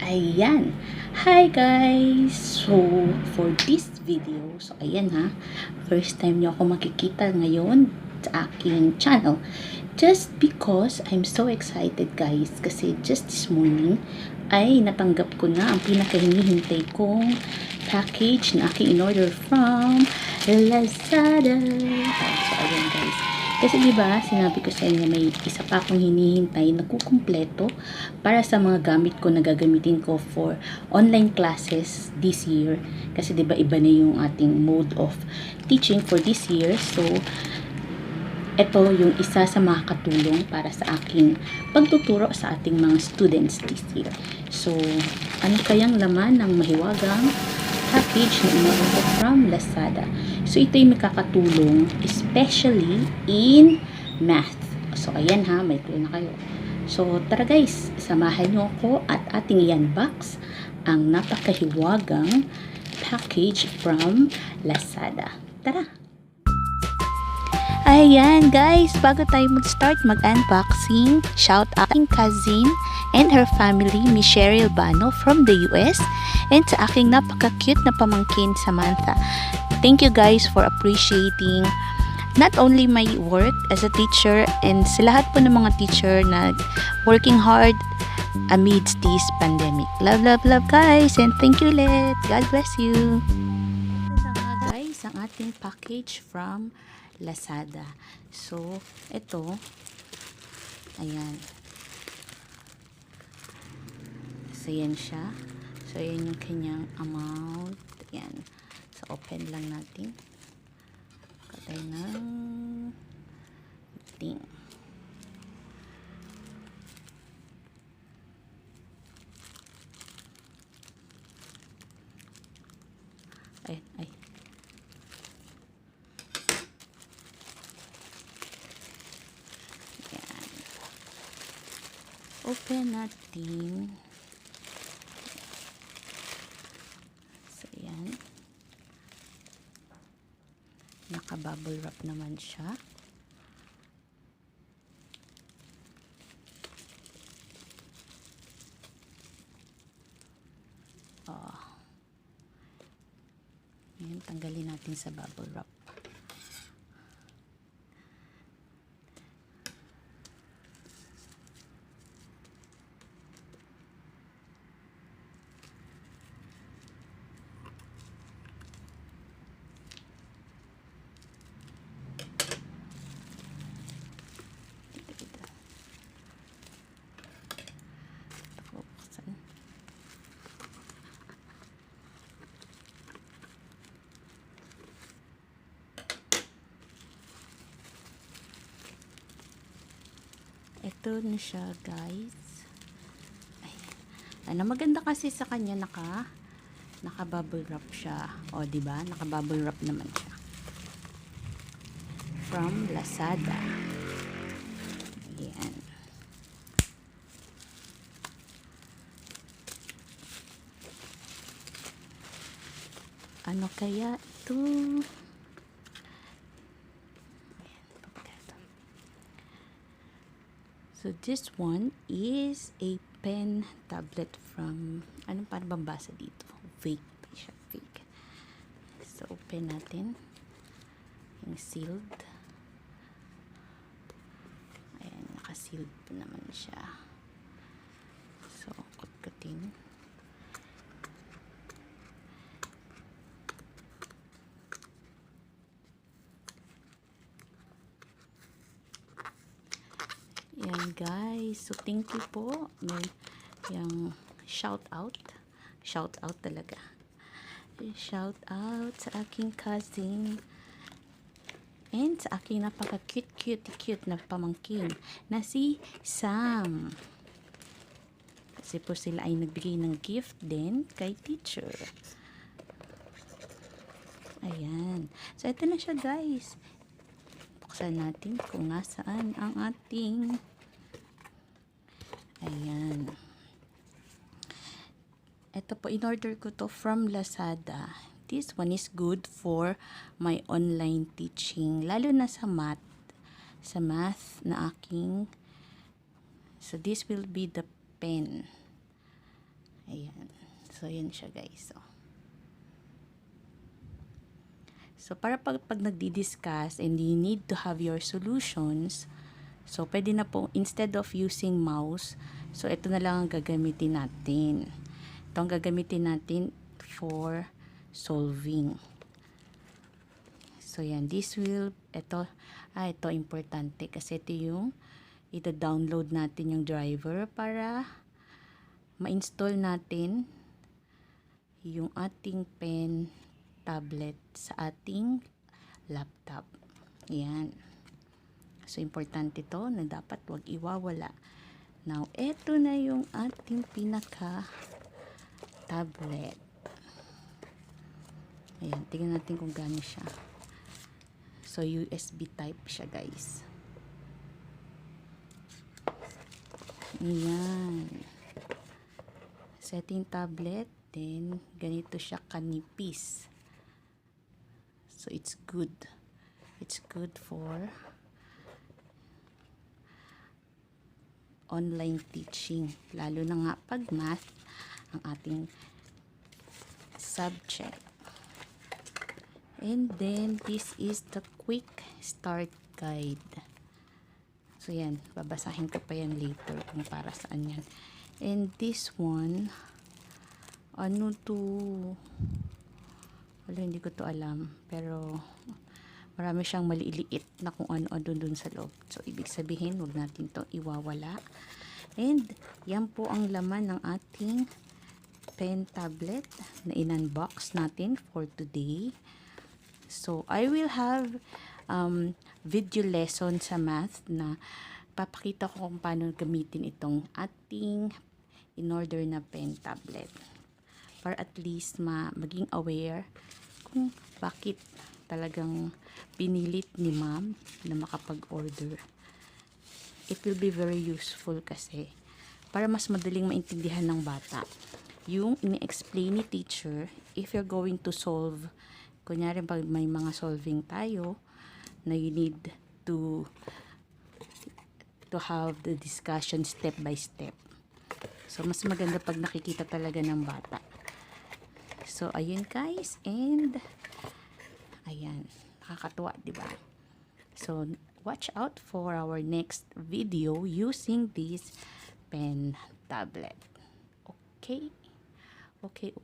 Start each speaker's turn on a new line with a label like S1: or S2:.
S1: Ayan. Hi guys! So, for this video, ayan ha, first time nyo ako makikita ngayon sa aking channel. Just because I'm so excited guys, kasi just this morning ay natanggap ko na ang pinakahinihintay kong package na aking in-order from Lazada. So, ayan guys. Kasi diba, sinabi ko sa inyo may isa pa akong hinihintay na kukumpleto para sa mga gamit ko na gagamitin ko for online classes this year. Kasi diba iba na yung ating mode of teaching for this year. So, ito yung isa sa makakatulong para sa aking pagtuturo sa ating mga students this year. So, ano kayang laman ng mahiwagang package na in-order ko from Lazada? So, ito yung makakatulong especially in math. So, ayan ha, may clue na kayo. So, tara guys, samahan nyo ako at ating i-unbox ang napakahiwagang package from Lazada. Tara! Ayan guys, bago tayo mag-start mag-unboxing, shout out aking cousin and her family, Miss Cheryl Bano from the US, and sa aking napaka-cute na pamangkin, Samantha. Thank you guys for appreciating not only my work as a teacher and sa lahat po ng mga teacher na working hard amidst this pandemic. Love, love, love guys, and thank you ulit. God bless you. Ito nga guys, ang ating package from Lazada. So, ito, ayan. So, yan siya. So, yan yung kanyang amount. Ayan. So, open lang natin. Katay ng ting. Ay, ay. Open natin. So, yan. Naka-bubble wrap naman siya. Oh. Yan, tanggalin natin sa bubble wrap. Ito na siya guys. Ay, ano maganda kasi sa kanya naka bubble wrap siya. O di ba? Naka bubble wrap naman siya. From Lazada. Ayan. Ano kaya ito? So, this one is a pen tablet from, anong para bambasa dito? VEIKK siya, VEIKK. So, open natin. Yung sealed. Ayan, naka-sealed po naman siya. So, kut-kutin. Yan guys, so thank you po. May yung shout out talaga. Shout out sa aking cousin and sa aking napaka cute na pamangkin na si Sam. Kasi po sila ay nagbigay ng gift din kay teacher. Ayan. So ito na siya guys. Buksan natin kung nasaan ang ating ayan. Ito po, in-order ko to from Lazada. This one is good for my online teaching. Lalo na sa math. Sa math na aking. So, this will be the pen. Ayan. So, yun siya guys. So, para pag nagdi-discuss and you need to have your solutions, so, pwede na po, instead of using mouse, so, ito na lang ang gagamitin natin. Ito ang gagamitin natin for solving. So, yan. This will, ito importante kasi ito yung ita-download natin yung driver para ma-install natin yung ating pen tablet sa ating laptop. Yan. So, importante to na dapat wag iwawala. Now, eto na yung ating pinaka-tablet. Ayan, tingnan natin kung gaano siya. So, USB type siya, guys. Ayan. Setting tablet, then ganito siya kanipis. So, it's good. It's good for online teaching. Lalo na nga pag math ang ating subject. And then, this is the quick start guide. So, yan. Babasahin ko pa yan later kung para saan yan. And this one, ano to? Wala, hindi ko to alam. Pero, marami siyang maliliit na kung ano-ano dun sa loob. So, ibig sabihin, huwag natin to iwawala. And, yan po ang laman ng ating pen tablet na in-unbox natin for today. So, I will have video lesson sa math na papakita ko kung paano gamitin itong ating in-order na pen tablet. Para at least maging aware kung bakit talagang pinilit ni ma'am na makapag-order. It will be very useful kasi para mas madaling maintindihan ng bata. Yung ini-explain ni teacher, if you're going to solve, kunyari pag may mga solving tayo na you need to have the discussion step by step. So, mas maganda pag nakikita talaga ng bata. So, ayun guys, and ayan, nakakatuwa, diba? So, watch out for our next video using this pen tablet. Okay? Okay.